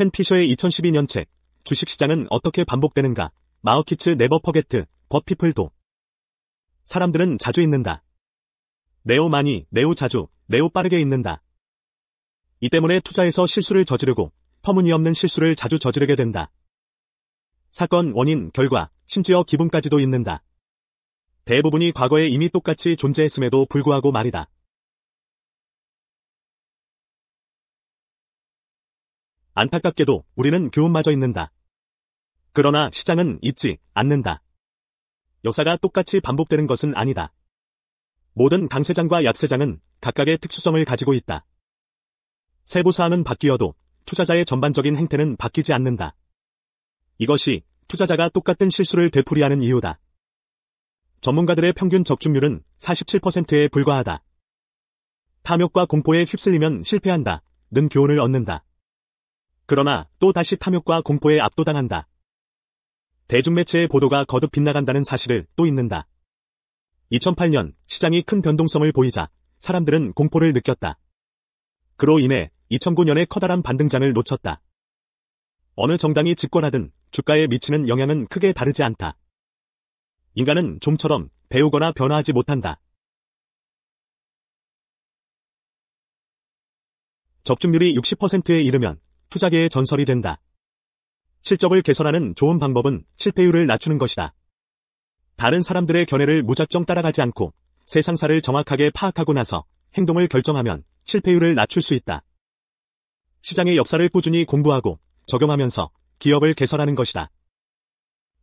켄 피셔의 2012년 책, 주식시장은 어떻게 반복되는가, 마어키츠 네버 퍼게트, 버 피플도. 사람들은 자주 잊는다. 매우 많이, 매우 자주, 매우 빠르게 잊는다. 이 때문에 투자에서 실수를 저지르고 터무니없는 실수를 자주 저지르게 된다. 사건, 원인, 결과, 심지어 기분까지도 잊는다. 대부분이 과거에 이미 똑같이 존재했음에도 불구하고 말이다. 안타깝게도 우리는 교훈마저 잊는다. 그러나 시장은 잊지 않는다. 역사가 똑같이 반복되는 것은 아니다. 모든 강세장과 약세장은 각각의 특수성을 가지고 있다. 세부 사항은 바뀌어도 투자자의 전반적인 행태는 바뀌지 않는다. 이것이 투자자가 똑같은 실수를 되풀이하는 이유다. 전문가들의 평균 적중률은 47%에 불과하다. 탐욕과 공포에 휩쓸리면 실패한다. 는 교훈을 얻는다. 그러나 또 다시 탐욕과 공포에 압도당한다. 대중매체의 보도가 거듭 빗나간다는 사실을 또 잊는다. 2008년 시장이 큰 변동성을 보이자 사람들은 공포를 느꼈다. 그로 인해 2009년의 커다란 반등장을 놓쳤다. 어느 정당이 집권하든 주가에 미치는 영향은 크게 다르지 않다. 인간은 좀처럼 배우거나 변화하지 못한다. 적중률이 60%에 이르면 투자계의 전설이 된다. 실적을 개선하는 좋은 방법은 실패율을 낮추는 것이다. 다른 사람들의 견해를 무작정 따라가지 않고 세상사를 정확하게 파악하고 나서 행동을 결정하면 실패율을 낮출 수 있다. 시장의 역사를 꾸준히 공부하고 적용하면서 기업을 개선하는 것이다.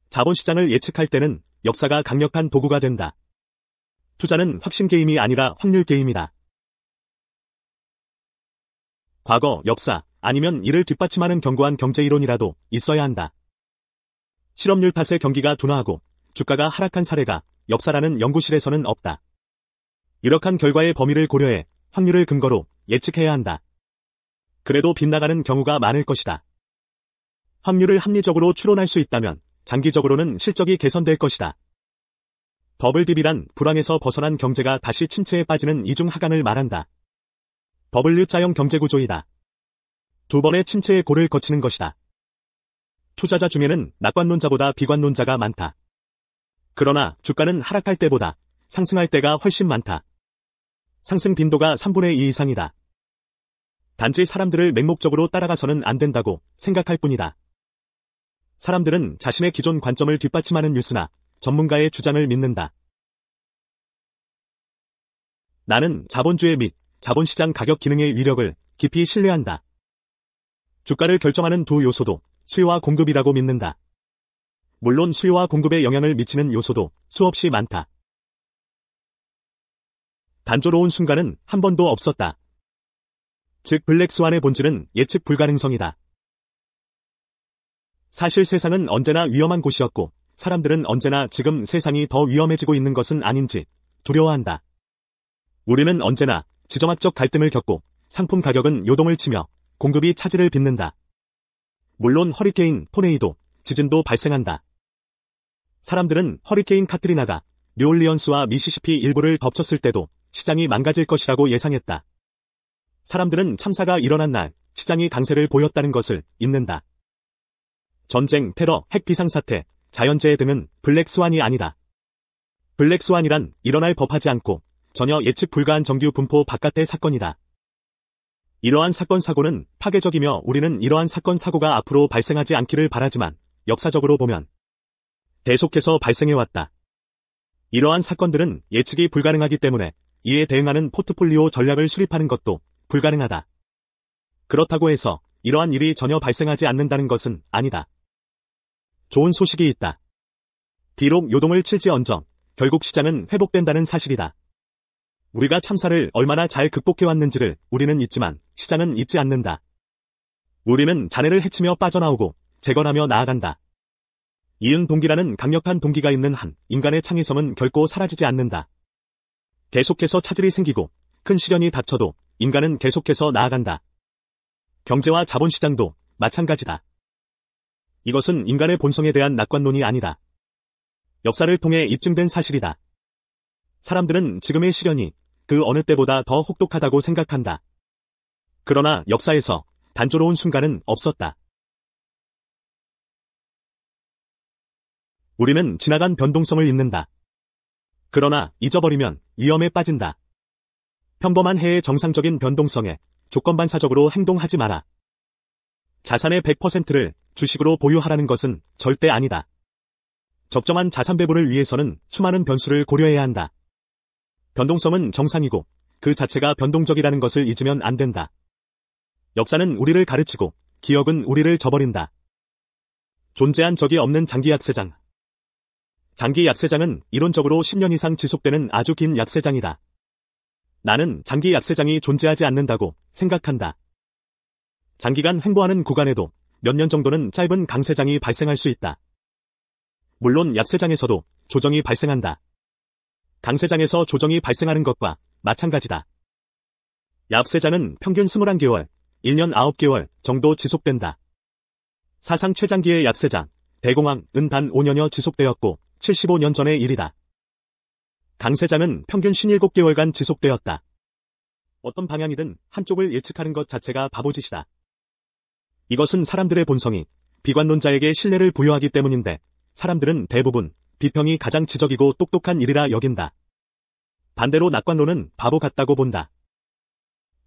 자본시장을 예측할 때는 역사가 강력한 도구가 된다. 투자는 확신 게임이 아니라 확률 게임이다. 과거, 역사, 아니면 이를 뒷받침하는 견고한 경제이론이라도 있어야 한다. 실업률 탓에 경기가 둔화하고 주가가 하락한 사례가 역사라는 연구실에서는 없다. 이러한 결과의 범위를 고려해 확률을 근거로 예측해야 한다. 그래도 빗나가는 경우가 많을 것이다. 확률을 합리적으로 추론할 수 있다면 장기적으로는 실적이 개선될 것이다. 버블딥이란 불황에서 벗어난 경제가 다시 침체에 빠지는 이중 하강을 말한다. W자형 경제구조이다. 두 번의 침체의 고를 거치는 것이다. 투자자 중에는 낙관론자보다 비관론자가 많다. 그러나 주가는 하락할 때보다 상승할 때가 훨씬 많다. 상승 빈도가 3분의 2 이상이다. 단지 사람들을 맹목적으로 따라가서는 안 된다고 생각할 뿐이다. 사람들은 자신의 기존 관점을 뒷받침하는 뉴스나 전문가의 주장을 믿는다. 나는 자본주의 및 자본시장 가격 기능의 위력을 깊이 신뢰한다. 주가를 결정하는 두 요소도 수요와 공급이라고 믿는다. 물론 수요와 공급에 영향을 미치는 요소도 수없이 많다. 단조로운 순간은 한 번도 없었다. 즉 블랙스완의 본질은 예측 불가능성이다. 사실 세상은 언제나 위험한 곳이었고 사람들은 언제나 지금 세상이 더 위험해지고 있는 것은 아닌지 두려워한다. 우리는 언제나 지정학적 갈등을 겪고 상품 가격은 요동을 치며 공급이 차질을 빚는다. 물론 허리케인, 토네이도, 지진도 발생한다. 사람들은 허리케인 카트리나가 뉴올리언스와 미시시피 일부를 덮쳤을 때도 시장이 망가질 것이라고 예상했다. 사람들은 참사가 일어난 날 시장이 강세를 보였다는 것을 잊는다. 전쟁, 테러, 핵 비상사태, 자연재해 등은 블랙스완이 아니다. 블랙스완이란 일어날 법하지 않고 전혀 예측 불가한 정규 분포 바깥의 사건이다. 이러한 사건 사고는 파괴적이며 우리는 이러한 사건 사고가 앞으로 발생하지 않기를 바라지만 역사적으로 보면 계속해서 발생해왔다. 이러한 사건들은 예측이 불가능하기 때문에 이에 대응하는 포트폴리오 전략을 수립하는 것도 불가능하다. 그렇다고 해서 이러한 일이 전혀 발생하지 않는다는 것은 아니다. 좋은 소식이 있다. 비록 요동을 칠지언정 결국 시장은 회복된다는 사실이다. 우리가 참사를 얼마나 잘 극복해왔는지를 우리는 잊지만 시장은 잊지 않는다. 우리는 잔해를 헤치며 빠져나오고 재건하며 나아간다. 이은 동기라는 강력한 동기가 있는 한 인간의 창의성은 결코 사라지지 않는다. 계속해서 차질이 생기고 큰 시련이 닥쳐도 인간은 계속해서 나아간다. 경제와 자본시장도 마찬가지다. 이것은 인간의 본성에 대한 낙관론이 아니다. 역사를 통해 입증된 사실이다. 사람들은 지금의 시련이 그 어느 때보다 더 혹독하다고 생각한다. 그러나 역사에서 단조로운 순간은 없었다. 우리는 지나간 변동성을 잊는다. 그러나 잊어버리면 위험에 빠진다. 평범한 해의 정상적인 변동성에 조건반사적으로 행동하지 마라. 자산의 100%를 주식으로 보유하라는 것은 절대 아니다. 적정한 자산 배분을 위해서는 수많은 변수를 고려해야 한다. 변동성은 정상이고 그 자체가 변동적이라는 것을 잊으면 안 된다. 역사는 우리를 가르치고 기억은 우리를 저버린다. 존재한 적이 없는 장기 약세장. 장기 약세장은 이론적으로 10년 이상 지속되는 아주 긴 약세장이다. 나는 장기 약세장이 존재하지 않는다고 생각한다. 장기간 횡보하는 구간에도 몇 년 정도는 짧은 강세장이 발생할 수 있다. 물론 약세장에서도 조정이 발생한다. 강세장에서 조정이 발생하는 것과 마찬가지다. 약세장은 평균 21개월, 1년 9개월 정도 지속된다. 사상 최장기의 약세장, 대공황은 단 5년여 지속되었고 75년 전의 일이다. 강세장은 평균 57개월간 지속되었다. 어떤 방향이든 한쪽을 예측하는 것 자체가 바보짓이다. 이것은 사람들의 본성이 비관론자에게 신뢰를 부여하기 때문인데 사람들은 대부분 비평이 가장 지적이고 똑똑한 일이라 여긴다. 반대로 낙관론은 바보 같다고 본다.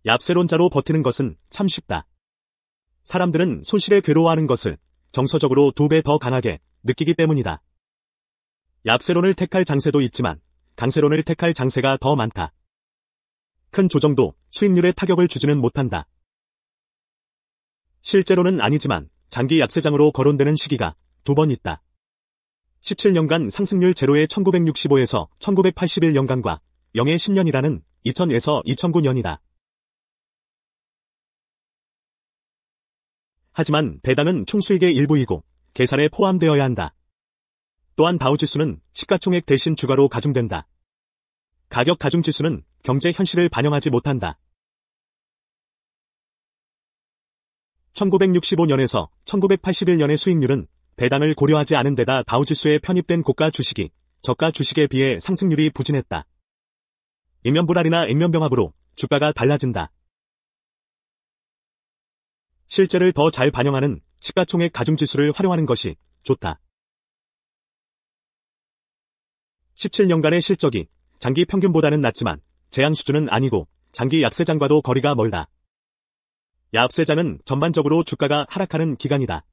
얍세론자로 버티는 것은 참 쉽다. 사람들은 손실에 괴로워하는 것을 정서적으로 2배 더 강하게 느끼기 때문이다. 얍세론을 택할 장세도 있지만 강세론을 택할 장세가 더 많다. 큰 조정도 수익률에 타격을 주지는 못한다. 실제로는 아니지만 장기 약세장으로 거론되는 시기가 2번 있다. 17년간 상승률 제로의 1965에서 1981년간과 0의 10년이라는 2000에서 2009년이다. 하지만 배당은 총수익의 일부이고 계산에 포함되어야 한다. 또한 다우지수는 시가총액 대신 주가로 가중된다. 가격 가중지수는 경제 현실을 반영하지 못한다. 1965년에서 1981년의 수익률은 배당을 고려하지 않은 데다 다우지수에 편입된 고가 주식이 저가 주식에 비해 상승률이 부진했다. 인면불알이나 액면병합으로 주가가 달라진다. 실제를 더 잘 반영하는 시가총액 가중지수를 활용하는 것이 좋다. 17년간의 실적이 장기 평균보다는 낮지만 재앙 수준은 아니고 장기 약세장과도 거리가 멀다. 약세장은 전반적으로 주가가 하락하는 기간이다.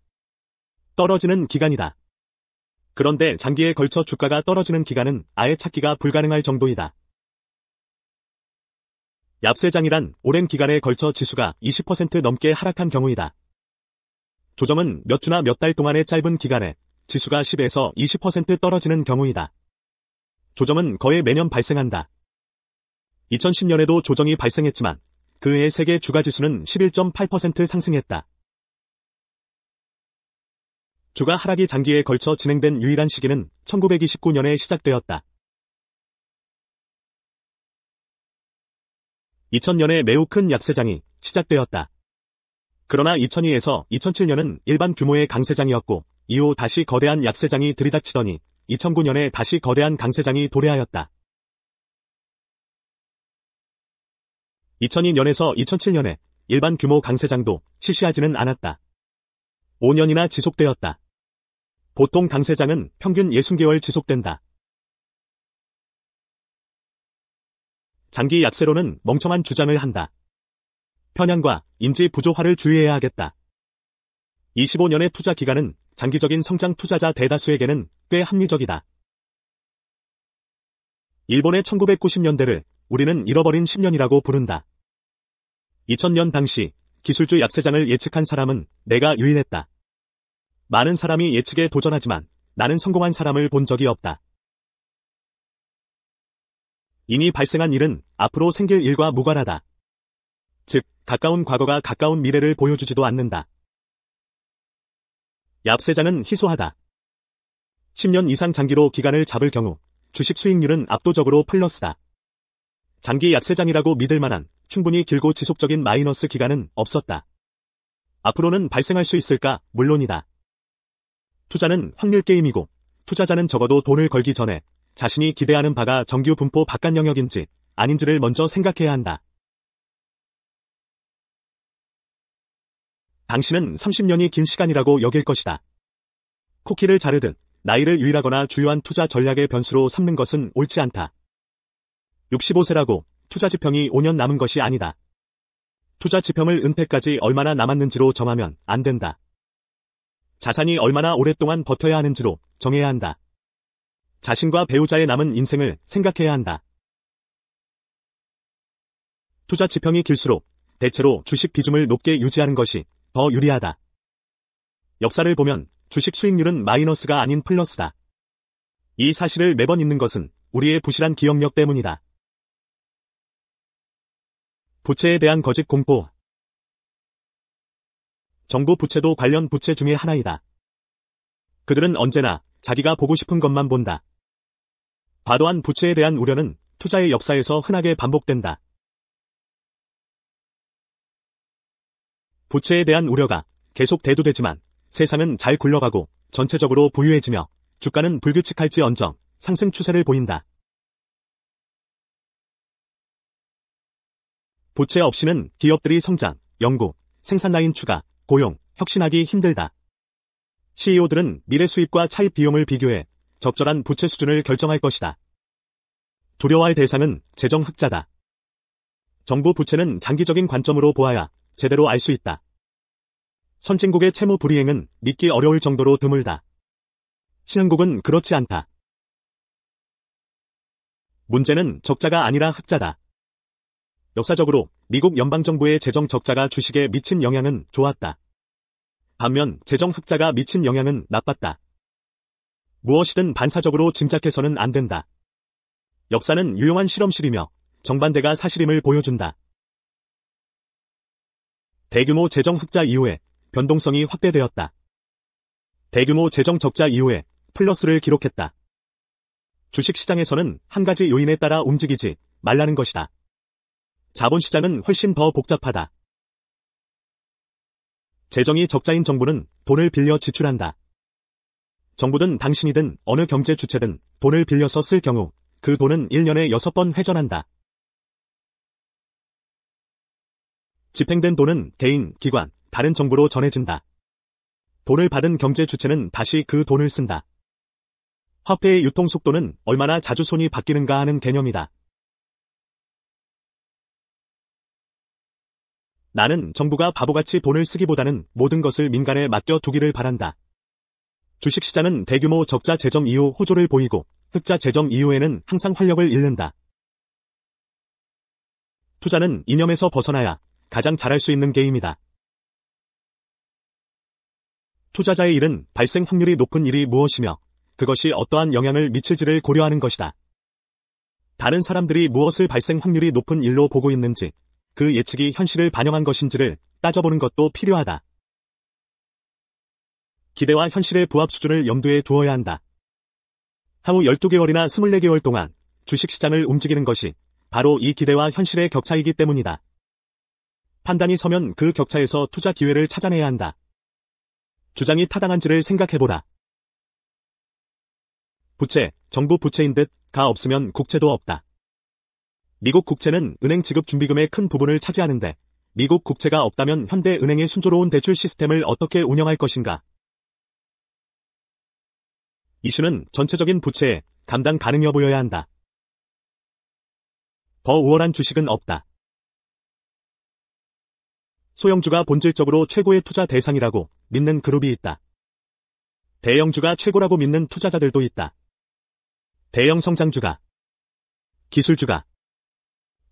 떨어지는 기간이다. 그런데 장기에 걸쳐 주가가 떨어지는 기간은 아예 찾기가 불가능할 정도이다. 얍세장이란 오랜 기간에 걸쳐 지수가 20% 넘게 하락한 경우이다. 조정은 몇 주나 몇 달 동안의 짧은 기간에 지수가 10에서 20% 떨어지는 경우이다. 조정은 거의 매년 발생한다. 2010년에도 조정이 발생했지만 그 해 세계 주가지수는 11.8% 상승했다. 주가 하락이 장기에 걸쳐 진행된 유일한 시기는 1929년에 시작되었다. 2000년에 매우 큰 약세장이 시작되었다. 그러나 2002에서 2007년은 일반 규모의 강세장이었고 이후 다시 거대한 약세장이 들이닥치더니 2009년에 다시 거대한 강세장이 도래하였다. 2002년에서 2007년에 일반 규모 강세장도 실시하지는 않았다. 5년이나 지속되었다. 보통 강세장은 평균 60개월 지속된다. 장기 약세로는 멍청한 주장을 한다. 편향과 인지 부조화를 주의해야 하겠다. 25년의 투자 기간은 장기적인 성장 투자자 대다수에게는 꽤 합리적이다. 일본의 1990년대를 우리는 잃어버린 10년이라고 부른다. 2000년 당시 기술주 약세장을 예측한 사람은 내가 유일했다. 많은 사람이 예측에 도전하지만 나는 성공한 사람을 본 적이 없다. 이미 발생한 일은 앞으로 생길 일과 무관하다. 즉, 가까운 과거가 가까운 미래를 보여주지도 않는다. 얍세장은 희소하다. 10년 이상 장기로 기간을 잡을 경우 주식 수익률은 압도적으로 플러스다. 장기 약세장이라고 믿을 만한 충분히 길고 지속적인 마이너스 기간은 없었다. 앞으로는 발생할 수 있을까? 물론이다. 투자는 확률 게임이고 투자자는 적어도 돈을 걸기 전에 자신이 기대하는 바가 정규 분포 바깥 영역인지 아닌지를 먼저 생각해야 한다. 당신은 30년이 긴 시간이라고 여길 것이다. 쿠키를 자르듯 나이를 유일하거나 주요한 투자 전략의 변수로 삼는 것은 옳지 않다. 65세라고 투자 지평이 5년 남은 것이 아니다. 투자 지평을 은퇴까지 얼마나 남았는지로 정하면 안 된다. 자산이 얼마나 오랫동안 버텨야 하는지로 정해야 한다. 자신과 배우자의 남은 인생을 생각해야 한다. 투자 지평이 길수록 대체로 주식 비중을 높게 유지하는 것이 더 유리하다. 역사를 보면 주식 수익률은 마이너스가 아닌 플러스다. 이 사실을 매번 잊는 것은 우리의 부실한 기억력 때문이다. 부채에 대한 거짓 공포. 정부 부채도 관련 부채 중에 하나이다. 그들은 언제나 자기가 보고 싶은 것만 본다. 과도한 부채에 대한 우려는 투자의 역사에서 흔하게 반복된다. 부채에 대한 우려가 계속 대두되지만 세상은 잘 굴러가고 전체적으로 부유해지며 주가는 불규칙할지언정 상승 추세를 보인다. 부채 없이는 기업들이 성장, 연구, 생산 라인 추가, 고용, 혁신하기 힘들다. CEO들은 미래 수입과 차입 비용을 비교해 적절한 부채 수준을 결정할 것이다. 두려워할 대상은 재정 흑자다. 정부 부채는 장기적인 관점으로 보아야 제대로 알 수 있다. 선진국의 채무 불이행은 믿기 어려울 정도로 드물다. 신흥국은 그렇지 않다. 문제는 적자가 아니라 흑자다. 역사적으로 미국 연방정부의 재정 적자가 주식에 미친 영향은 좋았다. 반면 재정 흑자가 미친 영향은 나빴다. 무엇이든 반사적으로 짐작해서는 안 된다. 역사는 유용한 실험실이며 정반대가 사실임을 보여준다. 대규모 재정 흑자 이후에 변동성이 확대되었다. 대규모 재정 적자 이후에 플러스를 기록했다. 주식시장에서는 한 가지 요인에 따라 움직이지 말라는 것이다. 자본시장은 훨씬 더 복잡하다. 재정이 적자인 정부는 돈을 빌려 지출한다. 정부든 당신이든 어느 경제 주체든 돈을 빌려서 쓸 경우 그 돈은 1년에 6번 회전한다. 집행된 돈은 개인, 기관, 다른 정부로 전해진다. 돈을 받은 경제 주체는 다시 그 돈을 쓴다. 화폐의 유통 속도는 얼마나 자주 손이 바뀌는가 하는 개념이다. 나는 정부가 바보같이 돈을 쓰기보다는 모든 것을 민간에 맡겨두기를 바란다. 주식시장은 대규모 적자 재정 이후 호조를 보이고 흑자 재정 이후에는 항상 활력을 잃는다. 투자는 이념에서 벗어나야 가장 잘할 수 있는 게임이다. 투자자의 일은 발생 확률이 높은 일이 무엇이며 그것이 어떠한 영향을 미칠지를 고려하는 것이다. 다른 사람들이 무엇을 발생 확률이 높은 일로 보고 있는지, 그 예측이 현실을 반영한 것인지를 따져보는 것도 필요하다. 기대와 현실의 부합 수준을 염두에 두어야 한다. 향후 12개월이나 24개월 동안 주식시장을 움직이는 것이 바로 이 기대와 현실의 격차이기 때문이다. 판단이 서면 그 격차에서 투자 기회를 찾아내야 한다. 주장이 타당한지를 생각해보라. 부채, 정부 부채인 듯가 없으면 국채도 없다. 미국 국채는 은행 지급 준비금의 큰 부분을 차지하는데 미국 국채가 없다면 현대은행의 순조로운 대출 시스템을 어떻게 운영할 것인가? 이슈는 전체적인 부채에 감당 가능 여부여야 한다. 더 우월한 주식은 없다. 소형주가 본질적으로 최고의 투자 대상이라고 믿는 그룹이 있다. 대형주가 최고라고 믿는 투자자들도 있다. 대형 성장주가, 기술주가,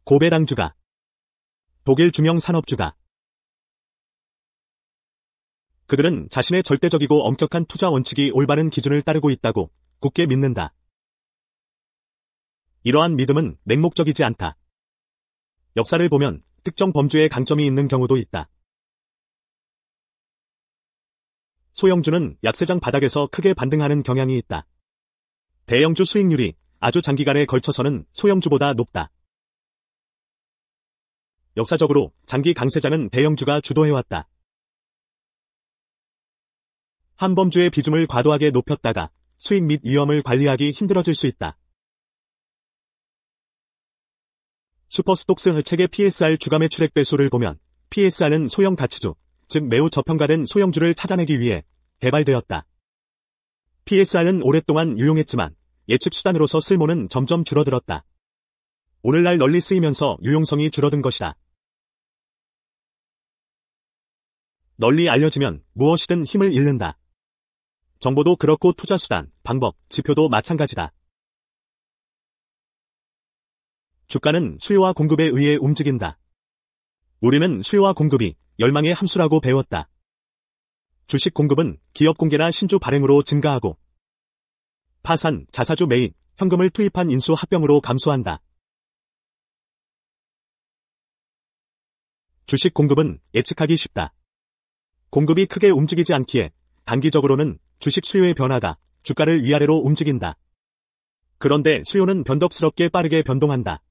고배당주가, 독일 중형 산업주가. 그들은 자신의 절대적이고 엄격한 투자 원칙이 올바른 기준을 따르고 있다고 굳게 믿는다. 이러한 믿음은 맹목적이지 않다. 역사를 보면 특정 범주에 강점이 있는 경우도 있다. 소형주는 약세장 바닥에서 크게 반등하는 경향이 있다. 대형주 수익률이 아주 장기간에 걸쳐서는 소형주보다 높다. 역사적으로 장기 강세장은 대형주가 주도해왔다. 한 범주의 비중을 과도하게 높였다가 수익 및 위험을 관리하기 힘들어질 수 있다. 슈퍼스톡스 책의 PSR 주가 매출액 배수를 보면 PSR은 소형 가치주, 즉 매우 저평가된 소형주를 찾아내기 위해 개발되었다. PSR은 오랫동안 유용했지만 예측 수단으로서 쓸모는 점점 줄어들었다. 오늘날 널리 쓰이면서 유용성이 줄어든 것이다. 널리 알려지면 무엇이든 힘을 잃는다. 정보도 그렇고 투자 수단, 방법, 지표도 마찬가지다. 주가는 수요와 공급에 의해 움직인다. 우리는 수요와 공급이 열망의 함수라고 배웠다. 주식 공급은 기업 공개나 신주 발행으로 증가하고 파산, 자사주 매입, 현금을 투입한 인수 합병으로 감소한다. 주식 공급은 예측하기 쉽다. 공급이 크게 움직이지 않기에 단기적으로는 주식 수요의 변화가 주가를 위아래로 움직인다. 그런데 수요는 변덕스럽게 빠르게 변동한다.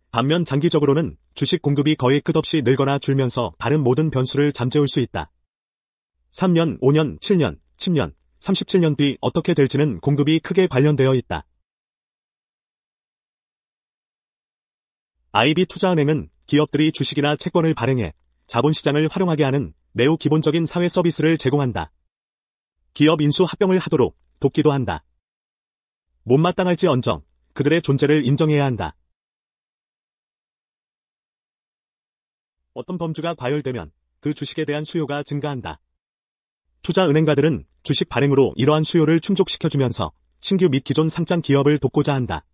반면 장기적으로는 주식 공급이 거의 끝없이 늘거나 줄면서 다른 모든 변수를 잠재울 수 있다. 3년, 5년, 7년, 10년, 37년 뒤 어떻게 될지는 공급이 크게 관련되어 있다. IB투자은행은 기업들이 주식이나 채권을 발행해 자본시장을 활용하게 하는 매우 기본적인 사회 서비스를 제공한다. 기업 인수 합병을 하도록 돕기도 한다. 못마땅할지언정 그들의 존재를 인정해야 한다. 어떤 범주가 과열되면 그 주식에 대한 수요가 증가한다. 투자은행가들은 주식 발행으로 이러한 수요를 충족시켜주면서 신규 및 기존 상장 기업을 돕고자 한다.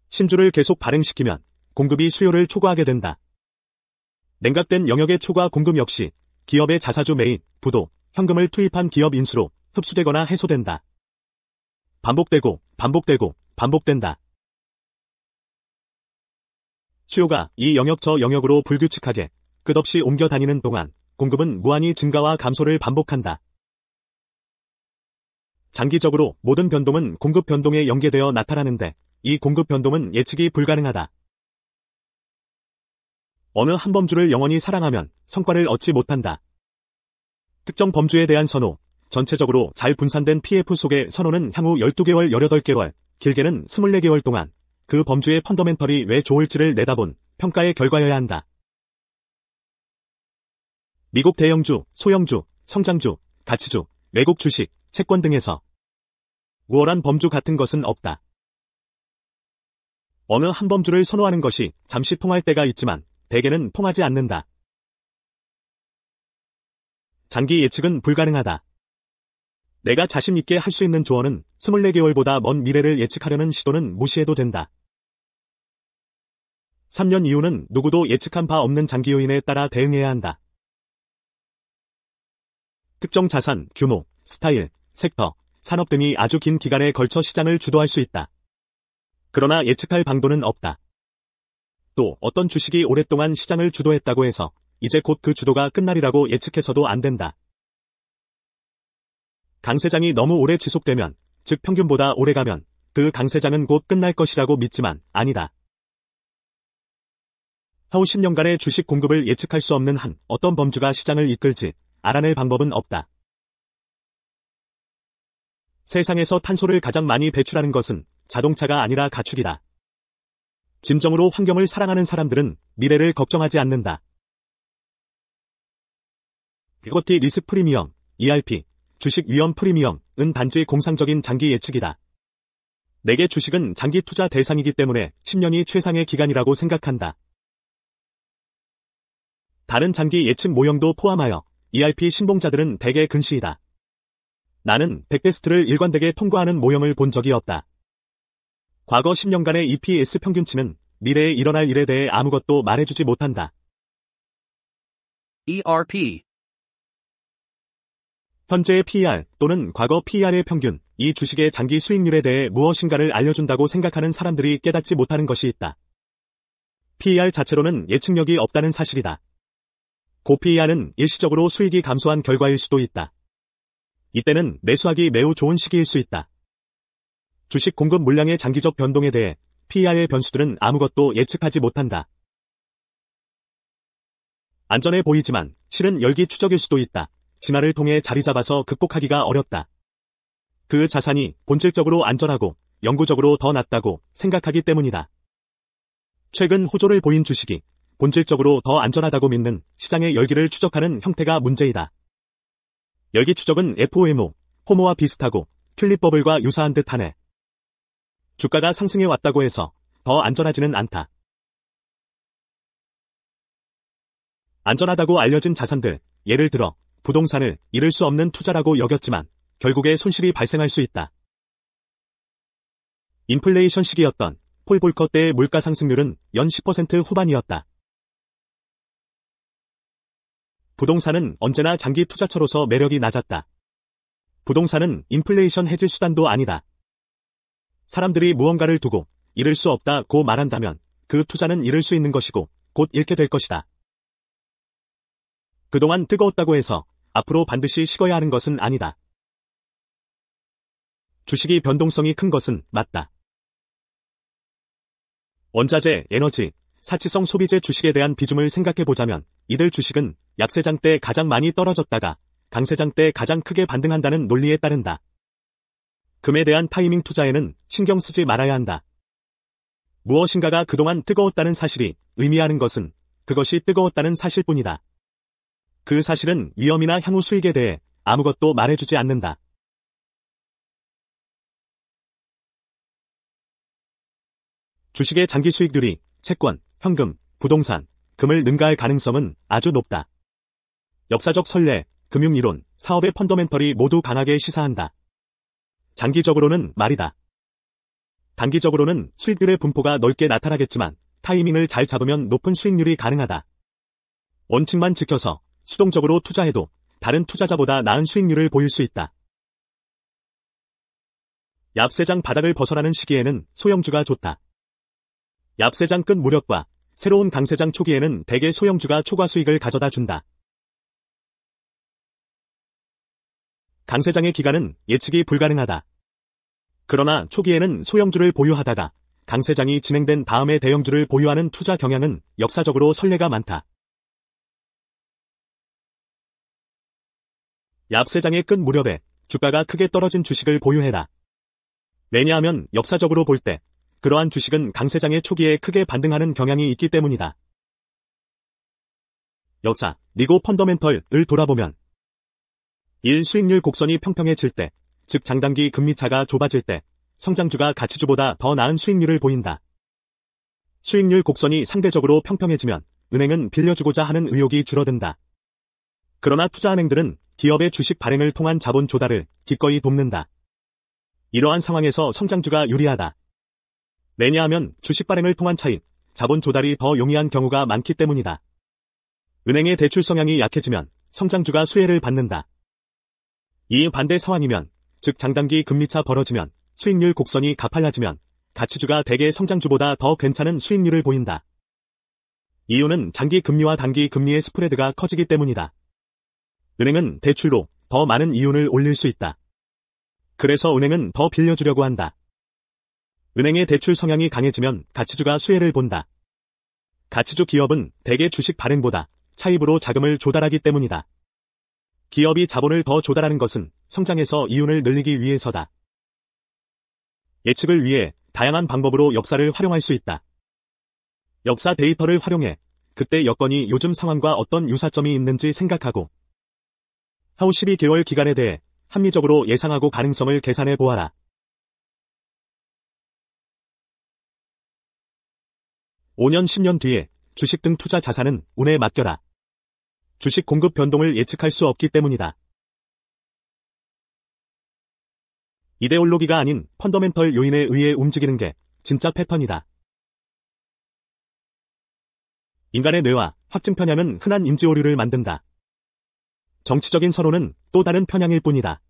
신주를 계속 발행시키면 공급이 수요를 초과하게 된다. 냉각된 영역의 초과 공급 역시 기업의 자사주 매입, 부도, 현금을 투입한 기업 인수로 흡수되거나 해소된다. 반복되고 반복된다. 수요가 이 영역 저 영역으로 불규칙하게 끝없이 옮겨 다니는 동안 공급은 무한히 증가와 감소를 반복한다. 장기적으로 모든 변동은 공급 변동에 연계되어 나타나는데 이 공급 변동은 예측이 불가능하다. 어느 한 범주를 영원히 사랑하면 성과를 얻지 못한다. 특정 범주에 대한 선호, 전체적으로 잘 분산된 PF 속의 선호는 향후 12개월, 18개월, 길게는 24개월 동안 그 범주의 펀더멘털이 왜 좋을지를 내다본 평가의 결과여야 한다. 미국 대형주, 소형주, 성장주, 가치주, 외국 주식, 채권 등에서 우월한 범주 같은 것은 없다. 어느 한 범주를 선호하는 것이 잠시 통할 때가 있지만 대개는 통하지 않는다. 장기 예측은 불가능하다. 내가 자신 있게 할 수 있는 조언은 24개월보다 먼 미래를 예측하려는 시도는 무시해도 된다. 3년 이후는 누구도 예측한 바 없는 장기 요인에 따라 대응해야 한다. 특정 자산, 규모, 스타일, 섹터, 산업 등이 아주 긴 기간에 걸쳐 시장을 주도할 수 있다. 그러나 예측할 방도는 없다. 또 어떤 주식이 오랫동안 시장을 주도했다고 해서 이제 곧 그 주도가 끝날이라고 예측해서도 안 된다. 강세장이 너무 오래 지속되면, 즉 평균보다 오래 가면 그 강세장은 곧 끝날 것이라고 믿지만 아니다. 향후 10년간의 주식 공급을 예측할 수 없는 한 어떤 범주가 시장을 이끌지 알아낼 방법은 없다. 세상에서 탄소를 가장 많이 배출하는 것은 자동차가 아니라 가축이다. 진정으로 환경을 사랑하는 사람들은 미래를 걱정하지 않는다. 이거티 리스크 프리미엄, ERP, 주식 위험 프리미엄은 단지 공상적인 장기 예측이다. 내게 주식은 장기 투자 대상이기 때문에 10년이 최상의 기간이라고 생각한다. 다른 장기 예측 모형도 포함하여 ERP 신봉자들은 대개 근시이다. 나는 100테스트를 일관되게 통과하는 모형을 본 적이 없다. 과거 10년간의 EPS 평균치는 미래에 일어날 일에 대해 아무것도 말해주지 못한다. ERP 현재의 PER 또는 과거 PER의 평균, 이 주식의 장기 수익률에 대해 무엇인가를 알려준다고 생각하는 사람들이 깨닫지 못하는 것이 있다. PER 자체로는 예측력이 없다는 사실이다. 고 PER은 일시적으로 수익이 감소한 결과일 수도 있다. 이때는 매수하기 매우 좋은 시기일 수 있다. 주식 공급 물량의 장기적 변동에 대해 PER의 변수들은 아무것도 예측하지 못한다. 안전해 보이지만 실은 열기 추적일 수도 있다. 진화를 통해 자리 잡아서 극복하기가 어렵다. 그 자산이 본질적으로 안전하고 영구적으로 더 낫다고 생각하기 때문이다. 최근 호조를 보인 주식이 본질적으로 더 안전하다고 믿는 시장의 열기를 추적하는 형태가 문제이다. 열기 추적은 FOMO, 호모와 비슷하고 튤립버블과 유사한 듯하네. 주가가 상승해 왔다고 해서 더 안전하지는 않다. 안전하다고 알려진 자산들, 예를 들어 부동산을 잃을 수 없는 투자라고 여겼지만 결국에 손실이 발생할 수 있다. 인플레이션 시기였던 폴 볼커 때의 물가 상승률은 연 10% 후반이었다. 부동산은 언제나 장기 투자처로서 매력이 낮았다. 부동산은 인플레이션 해지 수단도 아니다. 사람들이 무언가를 두고 잃을 수 없다고 말한다면 그 투자는 잃을 수 있는 것이고 곧 잃게 될 것이다. 그동안 뜨거웠다고 해서 앞으로 반드시 식어야 하는 것은 아니다. 주식이 변동성이 큰 것은 맞다. 원자재, 에너지, 사치성 소비재 주식에 대한 비중을 생각해보자면 이들 주식은 약세장 때 가장 많이 떨어졌다가 강세장 때 가장 크게 반등한다는 논리에 따른다. 금에 대한 타이밍 투자에는 신경 쓰지 말아야 한다. 무엇인가가 그동안 뜨거웠다는 사실이 의미하는 것은 그것이 뜨거웠다는 사실뿐이다. 그 사실은 위험이나 향후 수익에 대해 아무것도 말해주지 않는다. 주식의 장기 수익률이 채권, 현금, 부동산, 금을 능가할 가능성은 아주 높다. 역사적 선례, 금융이론, 사업의 펀더멘털이 모두 강하게 시사한다. 장기적으로는 말이다. 단기적으로는 수익률의 분포가 넓게 나타나겠지만 타이밍을 잘 잡으면 높은 수익률이 가능하다. 원칙만 지켜서 수동적으로 투자해도 다른 투자자보다 나은 수익률을 보일 수 있다. 얍세장 바닥을 벗어나는 시기에는 소형주가 좋다. 얍세장 끝 무렵과 새로운 강세장 초기에는 대개 소형주가 초과 수익을 가져다 준다. 강세장의 기간은 예측이 불가능하다. 그러나 초기에는 소형주를 보유하다가 강세장이 진행된 다음에 대형주를 보유하는 투자 경향은 역사적으로 선례가 많다. 얍세장의 끝 무렵에 주가가 크게 떨어진 주식을 보유해라. 왜냐하면 역사적으로 볼 때 그러한 주식은 강세장의 초기에 크게 반등하는 경향이 있기 때문이다. 역사, 리고 펀더멘털을 돌아보면 1. 수익률 곡선이 평평해질 때, 즉 장단기 금리차가 좁아질 때 성장주가 가치주보다 더 나은 수익률을 보인다. 수익률 곡선이 상대적으로 평평해지면 은행은 빌려주고자 하는 의욕이 줄어든다. 그러나 투자은행들은 기업의 주식 발행을 통한 자본 조달을 기꺼이 돕는다. 이러한 상황에서 성장주가 유리하다. 왜냐하면 주식 발행을 통한 차익, 자본 조달이 더 용이한 경우가 많기 때문이다. 은행의 대출 성향이 약해지면 성장주가 수혜를 받는다. 이 반대 상황이면, 즉 장단기 금리차 벌어지면 수익률 곡선이 가팔라지면 가치주가 대개 성장주보다 더 괜찮은 수익률을 보인다. 이유는 장기 금리와 단기 금리의 스프레드가 커지기 때문이다. 은행은 대출로 더 많은 이윤을 올릴 수 있다. 그래서 은행은 더 빌려주려고 한다. 은행의 대출 성향이 강해지면 가치주가 수혜를 본다. 가치주 기업은 대개 주식 발행보다 차입으로 자금을 조달하기 때문이다. 기업이 자본을 더 조달하는 것은 성장해서 이윤을 늘리기 위해서다. 예측을 위해 다양한 방법으로 역사를 활용할 수 있다. 역사 데이터를 활용해 그때 여건이 요즘 상황과 어떤 유사점이 있는지 생각하고 향후 12개월 기간에 대해 합리적으로 예상하고 가능성을 계산해 보아라. 5년, 10년 뒤에 주식 등 투자 자산은 운에 맡겨라. 주식 공급 변동을 예측할 수 없기 때문이다. 이데올로기가 아닌 펀더멘털 요인에 의해 움직이는 게 진짜 패턴이다. 인간의 뇌와 확증 편향은 흔한 인지 오류를 만든다. 정치적인 서론은 또 다른 편향일 뿐이다.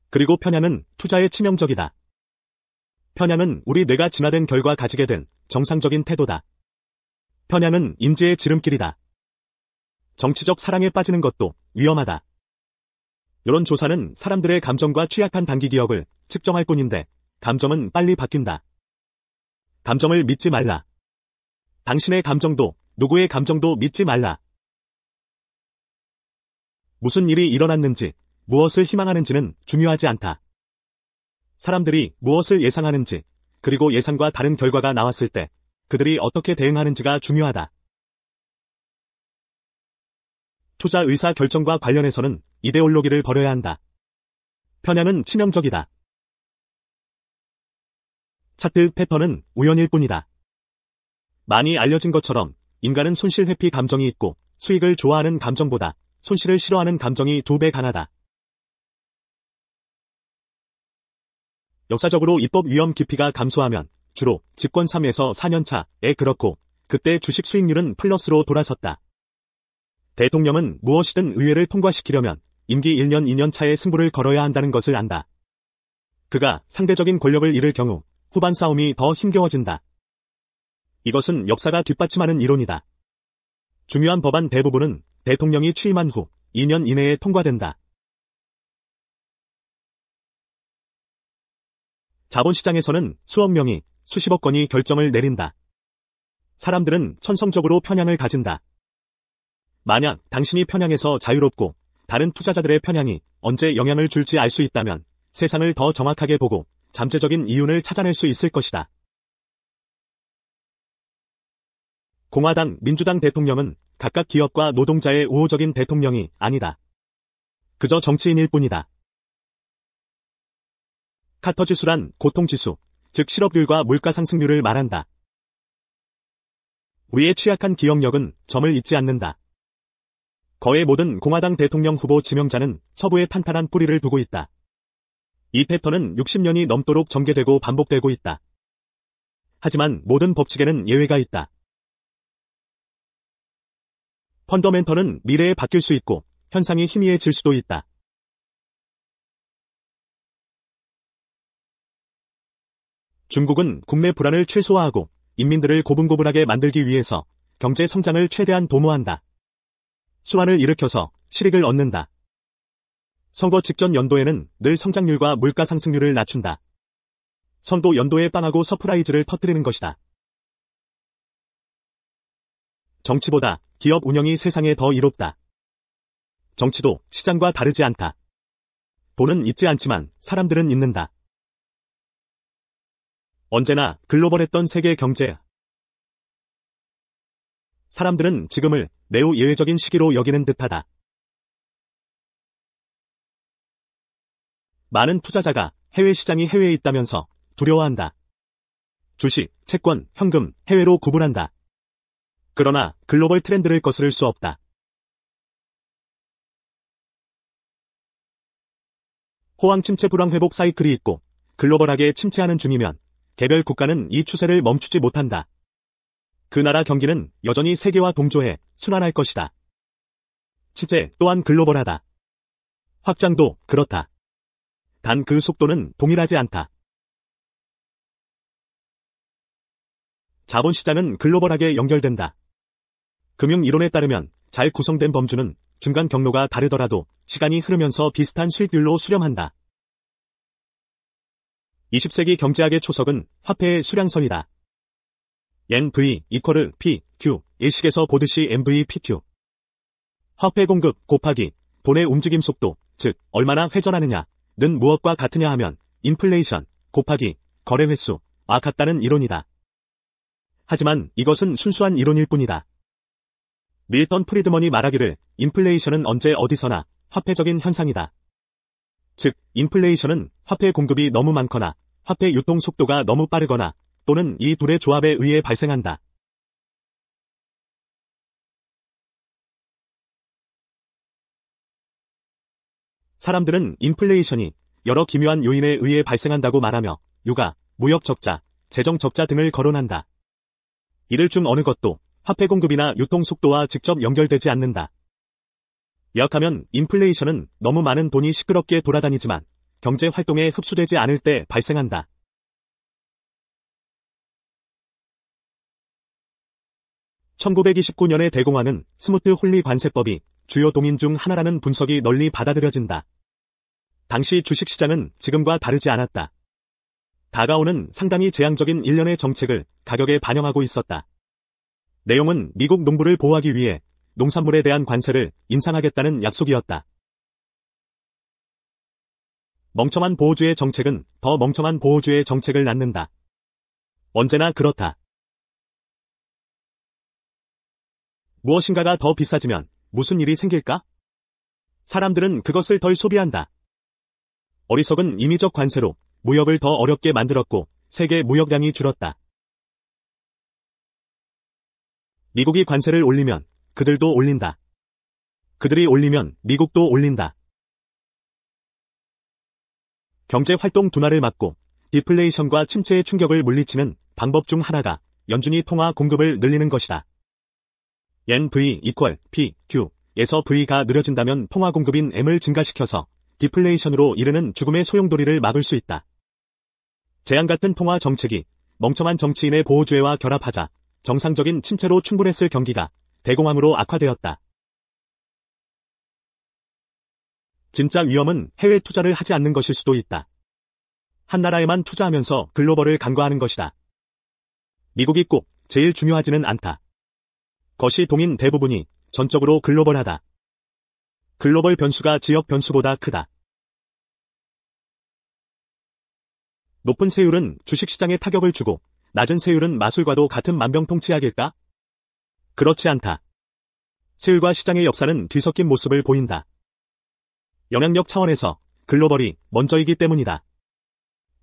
그리고 편향은 투자에 치명적이다. 편향은 우리 뇌가 진화된 결과 가지게 된 정상적인 태도다. 편향은 인지의 지름길이다. 정치적 사랑에 빠지는 것도 위험하다. 이런 조사는 사람들의 감정과 취약한 단기 기억을 측정할 뿐인데 감정은 빨리 바뀐다. 감정을 믿지 말라. 당신의 감정도 누구의 감정도 믿지 말라. 무슨 일이 일어났는지, 무엇을 희망하는지는 중요하지 않다. 사람들이 무엇을 예상하는지, 그리고 예상과 다른 결과가 나왔을 때 그들이 어떻게 대응하는지가 중요하다. 투자 의사 결정과 관련해서는 이데올로기를 버려야 한다. 편향은 치명적이다. 차트 패턴은 우연일 뿐이다. 많이 알려진 것처럼 인간은 손실 회피 감정이 있고 수익을 좋아하는 감정보다 손실을 싫어하는 감정이 2배 강하다. 역사적으로 입법 위험 깊이가 감소하면 주로 집권 3에서 4년 차에 그렇고 그때 주식 수익률은 플러스로 돌아섰다. 대통령은 무엇이든 의회를 통과시키려면 임기 1년 2년 차에 승부를 걸어야 한다는 것을 안다. 그가 상대적인 권력을 잃을 경우 후반 싸움이 더 힘겨워진다. 이것은 역사가 뒷받침하는 이론이다. 중요한 법안 대부분은 대통령이 취임한 후 2년 이내에 통과된다. 자본시장에서는 수억 명이 수십억 건이 결정을 내린다. 사람들은 천성적으로 편향을 가진다. 만약 당신이 편향에서 자유롭고 다른 투자자들의 편향이 언제 영향을 줄지 알 수 있다면 세상을 더 정확하게 보고 잠재적인 이윤을 찾아낼 수 있을 것이다. 공화당, 민주당 대통령은 각각 기업과 노동자의 우호적인 대통령이 아니다. 그저 정치인일 뿐이다. 카터지수란 고통지수, 즉 실업률과 물가상승률을 말한다. 우리의 취약한 기억력은 점을 잊지 않는다. 거의 모든 공화당 대통령 후보 지명자는 서부에 탄탄한 뿌리를 두고 있다. 이 패턴은 60년이 넘도록 전개되고 반복되고 있다. 하지만 모든 법칙에는 예외가 있다. 펀더멘털은 미래에 바뀔 수 있고 현상이 희미해질 수도 있다. 중국은 국내 불안을 최소화하고 인민들을 고분고분하게 만들기 위해서 경제 성장을 최대한 도모한다. 순환을 일으켜서 실익을 얻는다. 선거 직전 연도에는 늘 성장률과 물가 상승률을 낮춘다. 선거 연도에 빵하고 서프라이즈를 터뜨리는 것이다. 정치보다 기업 운영이 세상에 더 이롭다. 정치도 시장과 다르지 않다. 돈은 있지 않지만 사람들은 있는다. 언제나 글로벌했던 세계 경제. 사람들은 지금을 매우 예외적인 시기로 여기는 듯하다. 많은 투자자가 해외 시장이 해외에 있다면서 두려워한다. 주식, 채권, 현금, 해외로 구분한다. 그러나 글로벌 트렌드를 거스를 수 없다. 호황 침체 불황 회복 사이클이 있고 글로벌하게 침체하는 중이면 개별 국가는 이 추세를 멈추지 못한다. 그 나라 경기는 여전히 세계와 동조해 순환할 것이다. 침체 또한 글로벌하다. 확장도 그렇다. 단 그 속도는 동일하지 않다. 자본시장은 글로벌하게 연결된다. 금융이론에 따르면 잘 구성된 범주는 중간 경로가 다르더라도 시간이 흐르면서 비슷한 수익률로 수렴한다. 20세기 경제학의 초석은 화폐의 수량선이다. NV = P, Q, 일식에서 보듯이 MV, PQ. 화폐 공급 곱하기 돈의 움직임 속도, 즉 얼마나 회전하느냐는 무엇과 같으냐 하면 인플레이션 곱하기 거래 횟수와 같다는 이론이다. 하지만 이것은 순수한 이론일 뿐이다. 밀턴 프리드먼이 말하기를 인플레이션은 언제 어디서나 화폐적인 현상이다. 즉, 인플레이션은 화폐 공급이 너무 많거나 화폐 유통 속도가 너무 빠르거나 또는 이 둘의 조합에 의해 발생한다. 사람들은 인플레이션이 여러 기묘한 요인에 의해 발생한다고 말하며 유가, 무역 적자, 재정 적자 등을 거론한다. 이를 중 어느 것도 화폐 공급이나 유통 속도와 직접 연결되지 않는다. 요약하면 인플레이션은 너무 많은 돈이 시끄럽게 돌아다니지만 경제 활동에 흡수되지 않을 때 발생한다. (1929년의) 대공황은 스무트 홀리 관세법이 주요 동인 중 하나라는 분석이 널리 받아들여진다. 당시 주식시장은 지금과 다르지 않았다. 다가오는 상당히 재앙적인 일련의 정책을 가격에 반영하고 있었다. 내용은 미국 농부를 보호하기 위해 농산물에 대한 관세를 인상하겠다는 약속이었다. 멍청한 보호주의 정책은 더 멍청한 보호주의 정책을 낳는다. 언제나 그렇다. 무엇인가가 더 비싸지면 무슨 일이 생길까? 사람들은 그것을 덜 소비한다. 어리석은 임의적 관세로 무역을 더 어렵게 만들었고 세계 무역량이 줄었다. 미국이 관세를 올리면 그들도 올린다. 그들이 올리면 미국도 올린다. 경제 활동 둔화를 막고 디플레이션과 침체의 충격을 물리치는 방법 중 하나가 연준이 통화 공급을 늘리는 것이다. yen V equal P, Q에서 V가 느려진다면 통화 공급인 M을 증가시켜서 디플레이션으로 이르는 죽음의 소용돌이를 막을 수 있다. 재앙 같은 통화 정책이 멍청한 정치인의 보호주의와 결합하자 정상적인 침체로 충분했을 경기가 대공황으로 악화되었다. 진짜 위험은 해외 투자를 하지 않는 것일 수도 있다. 한 나라에만 투자하면서 글로벌을 간과하는 것이다. 미국이 꼭 제일 중요하지는 않다. 거시 동인 대부분이 전적으로 글로벌하다. 글로벌 변수가 지역 변수보다 크다. 높은 세율은 주식시장에 타격을 주고 낮은 세율은 마술과도 같은 만병통치약일까? 그렇지 않다. 세율과 시장의 역사는 뒤섞인 모습을 보인다. 영향력 차원에서 글로벌이 먼저이기 때문이다.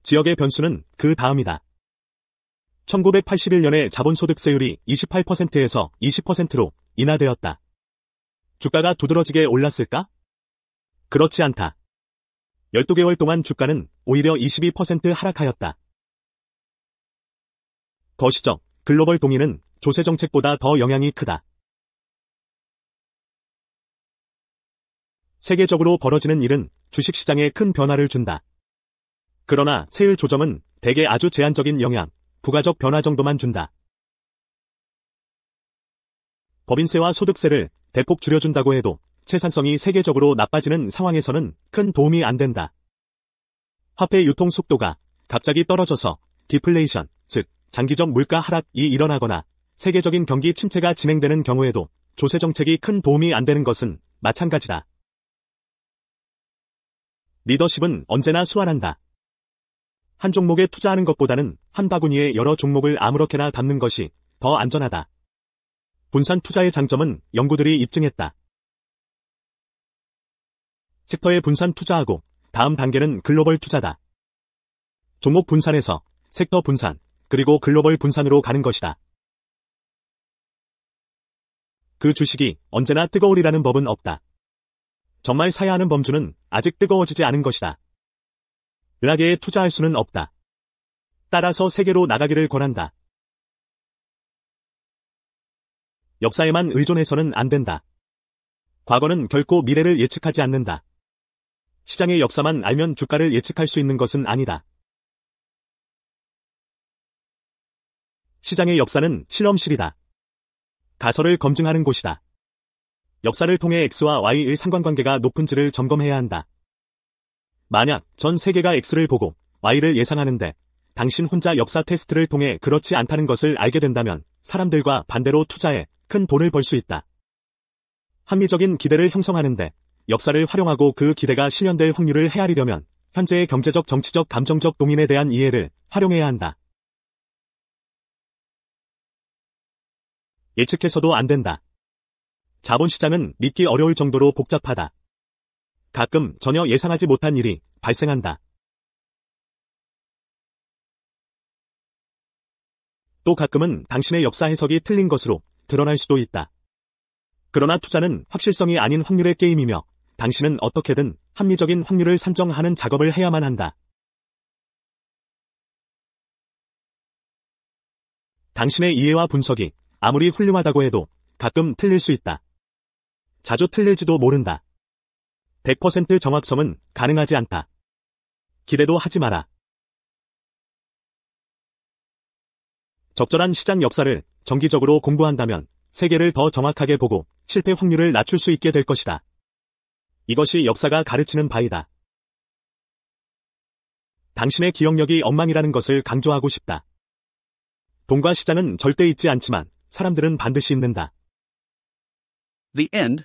지역의 변수는 그 다음이다. 1981년에 자본소득세율이 28%에서 20%로 인하되었다. 주가가 두드러지게 올랐을까? 그렇지 않다. 12개월 동안 주가는 오히려 22% 하락하였다. 거시적 글로벌 동의는 조세정책보다 더 영향이 크다. 세계적으로 벌어지는 일은 주식시장에 큰 변화를 준다. 그러나 세율 조정은 대개 아주 제한적인 영향, 부가적 변화 정도만 준다. 법인세와 소득세를 대폭 줄여준다고 해도 생산성이 세계적으로 나빠지는 상황에서는 큰 도움이 안 된다. 화폐 유통 속도가 갑자기 떨어져서 디플레이션, 즉 장기적 물가 하락이 일어나거나 세계적인 경기 침체가 진행되는 경우에도 조세정책이 큰 도움이 안 되는 것은 마찬가지다. 리더십은 언제나 수완한다. 한 종목에 투자하는 것보다는 한 바구니에 여러 종목을 아무렇게나 담는 것이 더 안전하다. 분산 투자의 장점은 연구들이 입증했다. 섹터에 분산 투자하고 다음 단계는 글로벌 투자다. 종목 분산에서 섹터 분산, 그리고 글로벌 분산으로 가는 것이다. 그 주식이 언제나 뜨거우리라는 법은 없다. 정말 사야 하는 범주는 아직 뜨거워지지 않은 것이다. 은하계에 투자할 수는 없다. 따라서 세계로 나가기를 권한다. 역사에만 의존해서는 안 된다. 과거는 결코 미래를 예측하지 않는다. 시장의 역사만 알면 주가를 예측할 수 있는 것은 아니다. 시장의 역사는 실험실이다. 가설을 검증하는 곳이다. 역사를 통해 X와 Y의 상관관계가 높은지를 점검해야 한다. 만약 전 세계가 X를 보고 Y를 예상하는데 당신 혼자 역사 테스트를 통해 그렇지 않다는 것을 알게 된다면 사람들과 반대로 투자해 큰 돈을 벌 수 있다. 합리적인 기대를 형성하는데 역사를 활용하고 그 기대가 실현될 확률을 헤아리려면 현재의 경제적, 정치적, 감정적 동인에 대한 이해를 활용해야 한다. 예측해서도 안 된다. 자본시장은 믿기 어려울 정도로 복잡하다. 가끔 전혀 예상하지 못한 일이 발생한다. 또 가끔은 당신의 역사 해석이 틀린 것으로 드러날 수도 있다. 그러나 투자는 확실성이 아닌 확률의 게임이며 당신은 어떻게든 합리적인 확률을 산정하는 작업을 해야만 한다. 당신의 이해와 분석이 아무리 훌륭하다고 해도 가끔 틀릴 수 있다. 자주 틀릴지도 모른다. 100% 정확성은 가능하지 않다. 기대도 하지 마라. 적절한 시장 역사를 정기적으로 공부한다면 세계를 더 정확하게 보고 실패 확률을 낮출 수 있게 될 것이다. 이것이 역사가 가르치는 바이다. 당신의 기억력이 엉망이라는 것을 강조하고 싶다. 돈과 시장은 절대 잊지 않지만 사람들은 반드시 잊는다. The end.